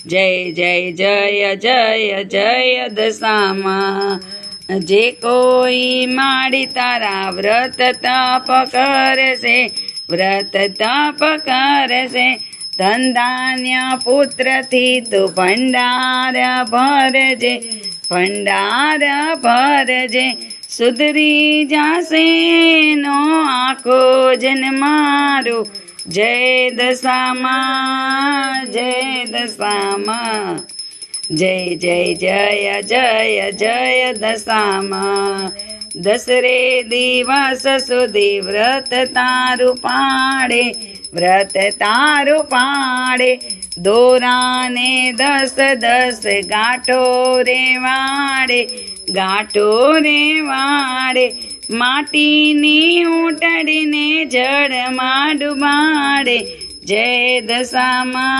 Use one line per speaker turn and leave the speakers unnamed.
जय जय जय जय जय दशामा। जे कोई माड़ी तारा व्रत तप करसे, व्रत तप करसे, धन धान्य पुत्र थी तो भंडार भरजे, भंडार भरजे। सुधरी जासे नो आखो जन्मारो। जय दशामा, जय दशामा। जय जय जय जय जय दशामा। दसरे दिवस सुधी व्रत तारु पाड़े, व्रत तारु पाड़े। दोराने 10 10 गाठो रे वाड़े, गाठो रे वाड़े। माटीनी ऊंटड़ीने जड़मां डुबाड़े। जय दशामा।